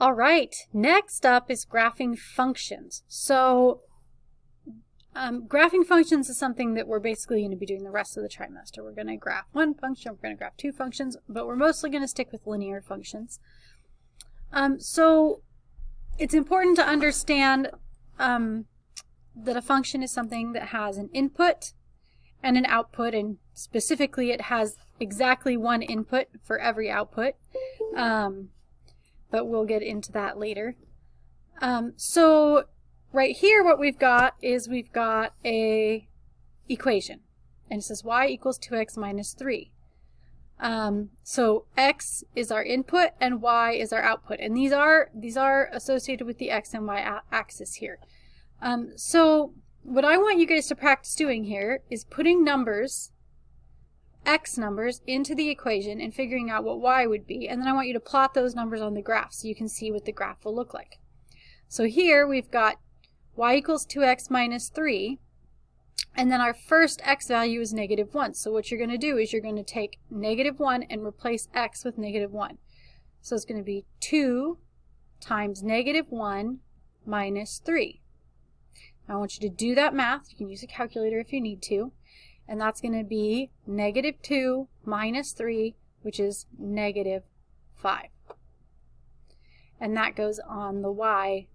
All right, next up is graphing functions. So graphing functions is something that we're basically going to be doing the rest of the trimester. We're going to graph one function, we're going to graph two functions, but we're mostly going to stick with linear functions. So it's important to understand that a function is something that has an input and an output, and specifically it has exactly one input for every output, but we'll get into that later. So right here what we've got is we've got a equation, and it says y equals 2x minus 3. So x is our input and y is our output, and these are associated with the x and y axis here. So what I want you guys to practice doing here is putting numbers, x numbers, into the equation and figuring out what y would be, and then I want you to plot those numbers on the graph so you can see what the graph will look like. So here we've got y equals 2x minus 3, and then our first x value is negative 1. So what you're going to do is you're going to take negative 1 and replace x with negative 1. So it's going to be 2 times negative 1 minus 3. Now I want you to do that math. You can use a calculator if you need to. And that's going to be negative 2 minus 3, which is negative 5. And that goes on the y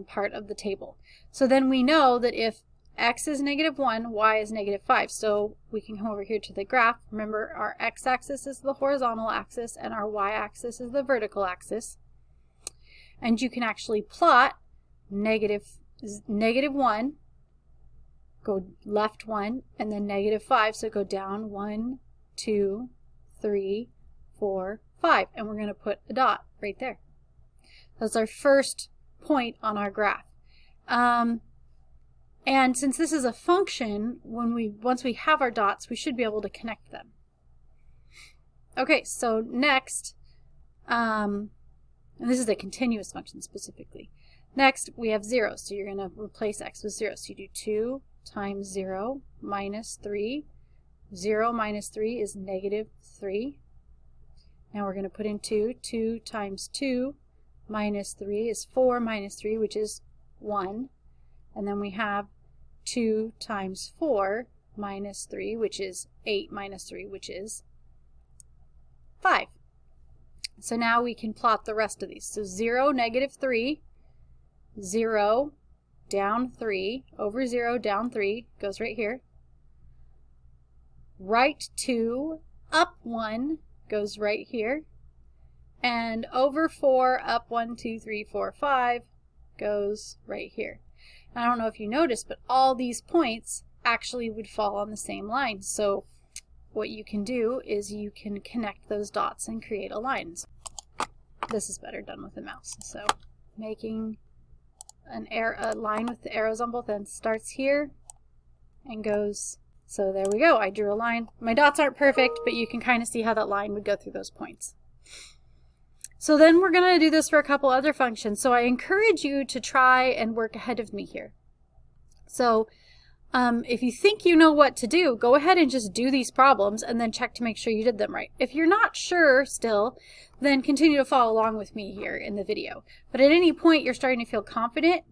part of the table. So then we know that if x is negative 1, y is negative 5. So we can come over here to the graph. Remember, our x-axis is the horizontal axis and our y-axis is the vertical axis. And you can actually plot negative 1, go left 1, and then negative 5. So go down 1, 2, 3, 4, 5. And we're going to put a dot right there. That's our first point on our graph. And since this is a function, once we have our dots, we should be able to connect them. Okay, so next, and this is a continuous function specifically. Next, we have 0, so you're going to replace x with 0. So you do 2 times 0 minus 3. 0 minus 3 is negative 3. Now we're going to put in 2. 2 times 2 minus 3 is 4 minus 3, which is 1. And then we have 2 times 4 minus 3, which is 8 minus 3, which is 5. So now we can plot the rest of these. So 0, negative 3, 0, down 3, over 0, down 3, goes right here. Right 2, up 1, goes right here. And over 4, up 1, 2, 3, 4, 5, goes right here. And I don't know if you noticed, but all these points actually would fall on the same line. So what you can do is you can connect those dots and create a line. This is better done with a mouse. So making a line with the arrows on both ends starts here and goes. So there we go. I drew a line. My dots aren't perfect, but you can kind of see how that line would go through those points. So then we're going to do this for a couple other functions. So I encourage you to try and work ahead of me here. So if you think you know what to do, go ahead and just do these problems and then check to make sure you did them right. If you're not sure still, then continue to follow along with me here in the video. But at any point you're starting to feel confident,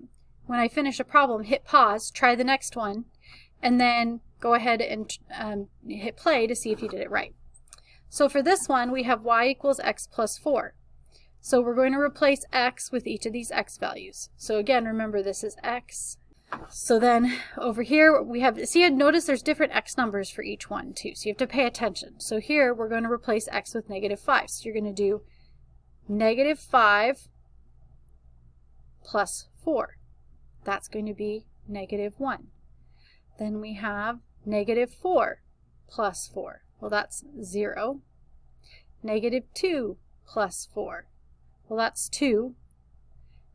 when I finish a problem, hit pause, try the next one, and then go ahead and hit play to see if you did it right. So for this one, we have y equals x plus 4. So we're going to replace x with each of these x values. So again, remember this is x. So then over here we have, notice there's different x numbers for each one too. So you have to pay attention. So here we're going to replace x with negative 5. So you're going to do negative 5 plus 4. That's going to be negative 1. Then we have negative 4 plus 4. Well, that's 0. Negative 2 plus 4. Well, that's 2.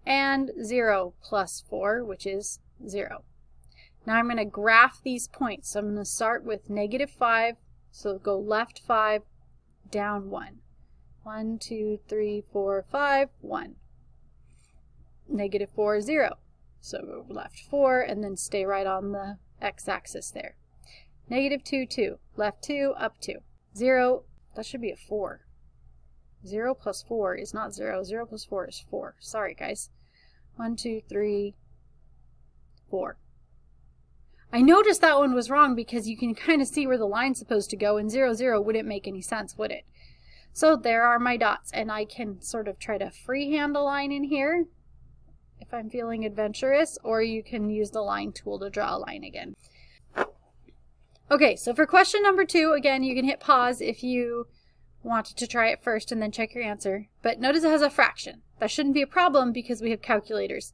And 0 plus 4, which is 0. Now I'm going to graph these points. So I'm going to start with negative 5. So go left 5, down 1. 1, 2, 3, 4, 5, 1. Negative 4, 0. So go left 4 and then stay right on the x-axis there. Negative 2, 2. Left 2, up 2. 0, that should be a 4. 0 plus 4 is not 0. 0 plus 4 is 4. Sorry, guys. 1, 2, 3, 4. I noticed that one was wrong because you can kind of see where the line's supposed to go, and 0, 0 wouldn't make any sense, would it? So there are my dots, and I can sort of try to freehand a line in here if I'm feeling adventurous, or you can use the line tool to draw a line again. Okay, so for question number 2, again, you can hit pause if you wanted to try it first and then check your answer. But notice it has a fraction. That shouldn't be a problem because we have calculators.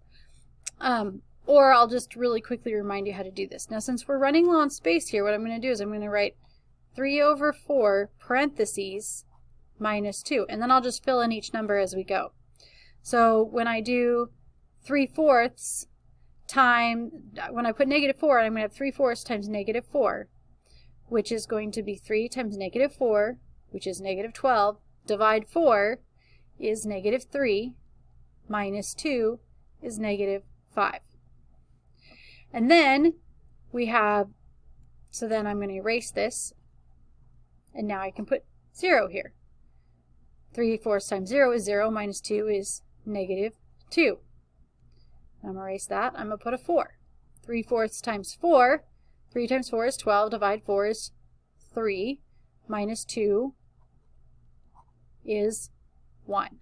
Or I'll just really quickly remind you how to do this. Now, since we're running low on space here, what I'm going to do is I'm going to write 3 over 4 parentheses minus 2. And then I'll just fill in each number as we go. So when I do 3/4 times, when I put negative 4, I'm going to have 3/4 times negative 4, which is going to be 3 times negative 4, which is negative 12, divide 4 is negative 3, minus 2 is negative 5. And then we have, so then I'm going to erase this, and now I can put 0 here. 3/4 times 0 is 0, minus 2 is negative 2. I'm going to erase that. I'm going to put a 4. 3/4 times 4, 3 times 4 is 12, divide 4 is 3, minus 2 is 1.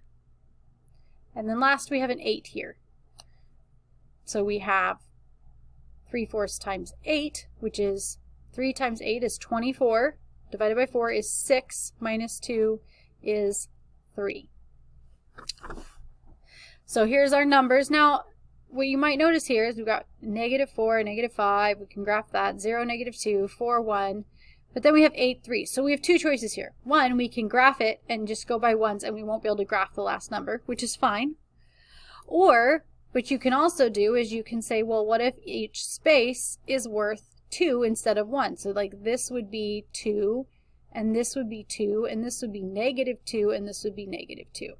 And then last we have an 8 here. So we have 3/4 times 8, which is 3 times 8 is 24, divided by 4 is 6, minus 2 is 3. So here's our numbers. Now, what you might notice here is we've got negative 4, negative 5, we can graph that, 0, negative 2, 4, 1, but then we have 8, 3. So we have two choices here. One, we can graph it and just go by ones and we won't be able to graph the last number, which is fine. Or, what you can also do is you can say, well, what if each space is worth 2 instead of 1? So like this would be 2, and this would be 2, and this would be negative 2, and this would be negative 2.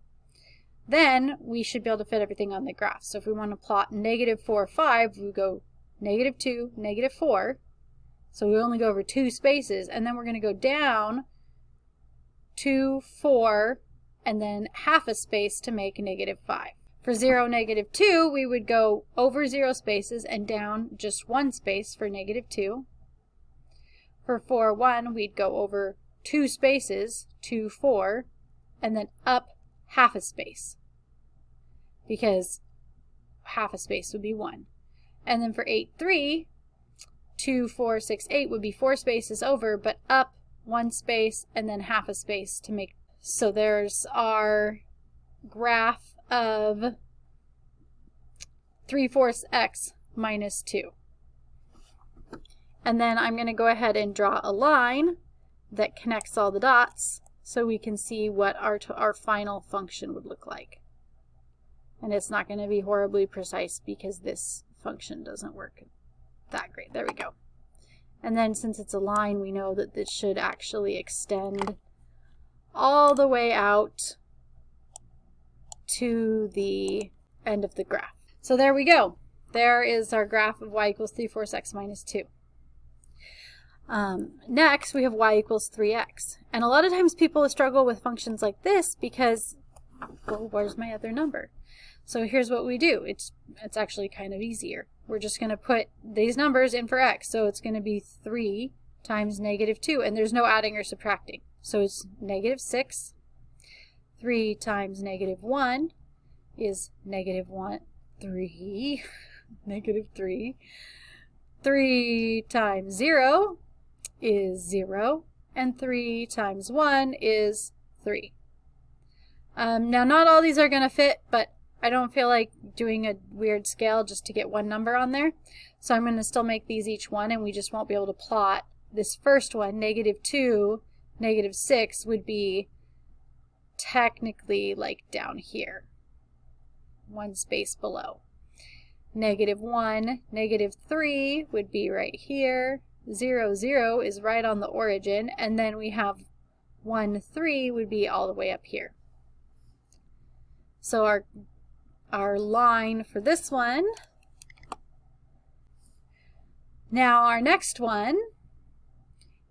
Then we should be able to fit everything on the graph. So if we want to plot negative 4, 5, we go negative 2, negative 4. So we only go over 2 spaces, and then we're going to go down 2, 4, and then half a space to make negative 5. For 0, negative 2, we would go over 0 spaces and down just 1 space for negative 2. For 4, 1, we'd go over 2 spaces, 2, 4, and then up half a space, because half a space would be 1. And then for 8, 3, 2, 4, 6, 8 would be 4 spaces over, but up 1 space and then half a space to make. So there's our graph of 3/4 x minus 2. And then I'm going to go ahead and draw a line that connects all the dots so we can see what our final function would look like. And it's not going to be horribly precise because this function doesn't work that great. There we go. And then since it's a line, we know that this should actually extend all the way out to the end of the graph. So there we go. There is our graph of y equals 3/4 x minus 2. Next, we have y equals 3x. And a lot of times people struggle with functions like this because, well, where's my other number? So here's what we do. It's actually kind of easier. We're just going to put these numbers in for x. So it's going to be 3 times negative 2. And there's no adding or subtracting. So it's negative 6. 3 times negative 1 is negative 1. 3. Negative 3. 3 times 0 is 0. And 3 times 1 is 3. Now, not all these are going to fit, but I don't feel like doing a weird scale just to get one number on there. So I'm going to still make these each one, and we just won't be able to plot this first one. Negative 2, negative 6 would be technically like down here, 1 space below. Negative 1, negative 3 would be right here. 0, 0 is right on the origin, and then we have 1, 3 would be all the way up here. So our line for this one. Now our next one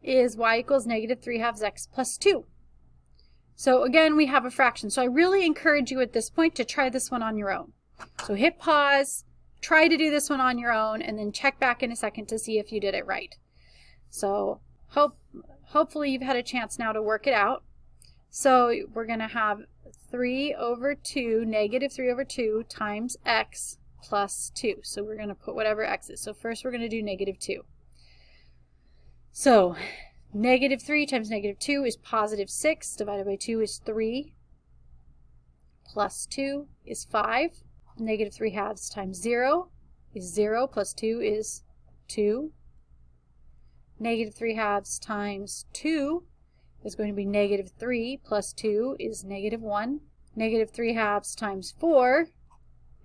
is y equals negative 3/2 x plus 2. So again, we have a fraction. So I really encourage you at this point to try this one on your own. So hit pause, try to do this one on your own, and then check back in a second to see if you did it right. So hopefully you've had a chance now to work it out. So we're going to have 3 over 2, negative 3 over 2 times x plus 2. So we're going to put whatever x is. So first we're going to do negative 2. So negative 3 times negative 2 is positive 6, divided by 2 is 3, plus 2 is 5. Negative 3 halves times 0 is 0, plus 2 is 2. Negative 3 halves times 2 is going to be negative 3, plus 2 is negative 1. Negative 3 halves times 4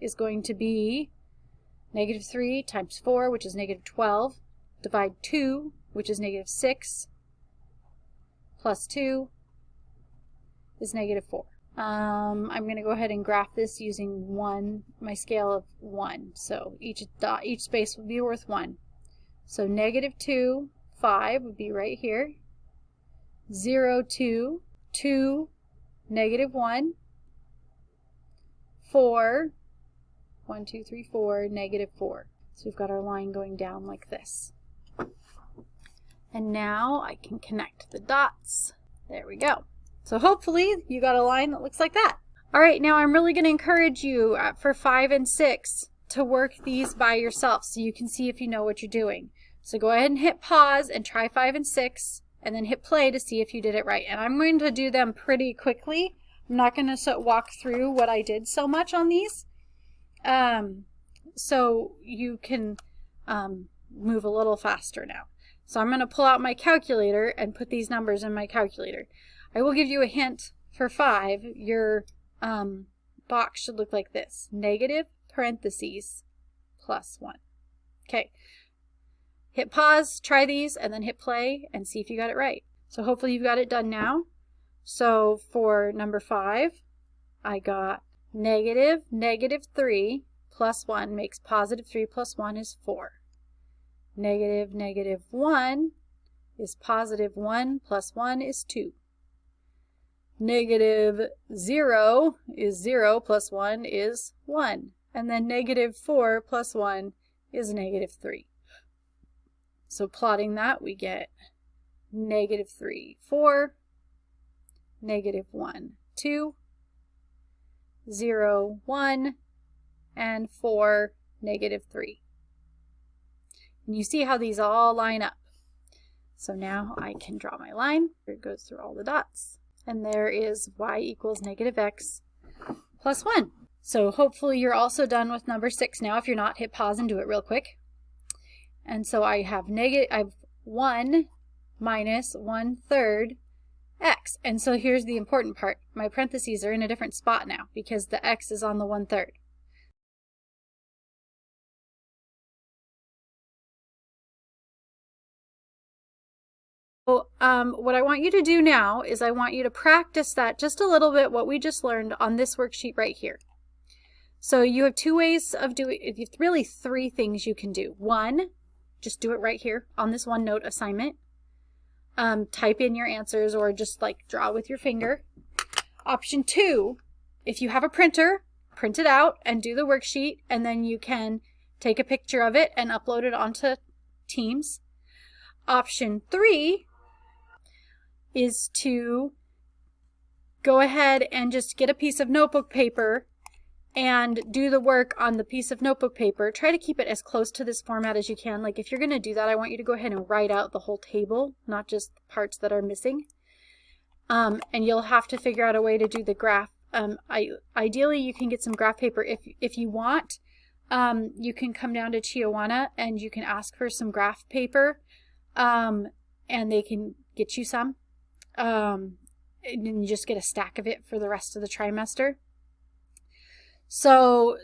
is going to be negative 3 times 4, which is negative 12. Divide 2, which is negative 6, plus 2 is negative 4. I'm going to go ahead and graph this using my scale of 1. So each space would be worth 1. So negative 2, 5 would be right here. 0, 2, 2, negative 1, 4, 1, 2, 3, 4, negative 4. So we've got our line going down like this. And now I can connect the dots. There we go. So hopefully you got a line that looks like that. All right, now I'm really going to encourage you for 5 and 6 to work these by yourself so you can see if you know what you're doing. So go ahead and hit pause and try 5 and 6, and then hit play to see if you did it right. And I'm going to do them pretty quickly. I'm not going to walk through what I did so much on these. So you can move a little faster now. So I'm going to pull out my calculator and put these numbers in my calculator. I will give you a hint for 5. Your box should look like this. Negative parentheses plus 1. Okay. Hit pause, try these, and then hit play and see if you got it right. So hopefully you've got it done now. So for number 5, I got negative 3 plus 1 makes positive 3 plus 1 is 4. Negative 1 is positive 1 plus 1 is 2. Negative 0 is 0 plus 1 is 1. And then negative 4 plus 1 is negative 3. So plotting that, we get negative 3, 4, negative 1, 2, 0, 1, and 4, negative 3. And you see how these all line up. So now I can draw my line. It goes through all the dots. And there is y equals negative x plus 1. So hopefully you're also done with number 6 now. If you're not, hit pause and do it real quick. And so I have 1 minus 1/3 x. And so here's the important part. My parentheses are in a different spot now because the x is on the 1/3. So what I want you to do now is I want you to practice that just a little bit, what we just learned on this worksheet right here. So you have 2 ways of doing it, really 3 things you can do. 1, just do it right here on this OneNote assignment. Type in your answers or just like draw with your finger. Option 2, if you have a printer, print it out and do the worksheet, and then you can take a picture of it and upload it onto Teams. Option 3 is to go ahead and just get a piece of notebook paper and do the work on the piece of notebook paper. Try to keep it as close to this format as you can. Like if you're going to do that, I want you to go ahead and write out the whole table, not just the parts that are missing. And you'll have to figure out a way to do the graph. Ideally, you can get some graph paper. If you want, you can come down to Chiawana and you can ask for some graph paper, and they can get you some. And you just get a stack of it for the rest of the trimester. So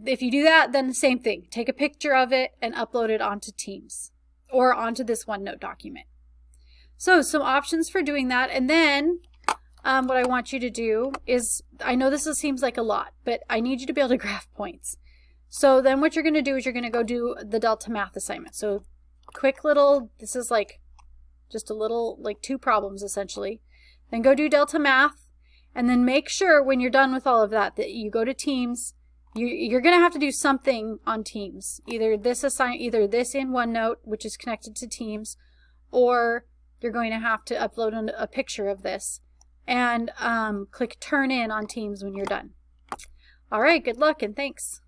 if you do that, then the same thing. Take a picture of it and upload it onto Teams or onto this OneNote document. So some options for doing that. And then what I want you to do is, I know this seems like a lot, but I need you to be able to graph points. So then what you're going to do is you're going to go do the Delta Math assignment. So quick little, this is like just a little, like 2 problems essentially. Then go do Delta Math And then make sure when you're done with all of that that you go to Teams. You're going to have to do something on Teams. Either this in OneNote, which is connected to Teams, or you're going to have to upload a picture of this and click Turn In on Teams when you're done. All right, good luck and thanks.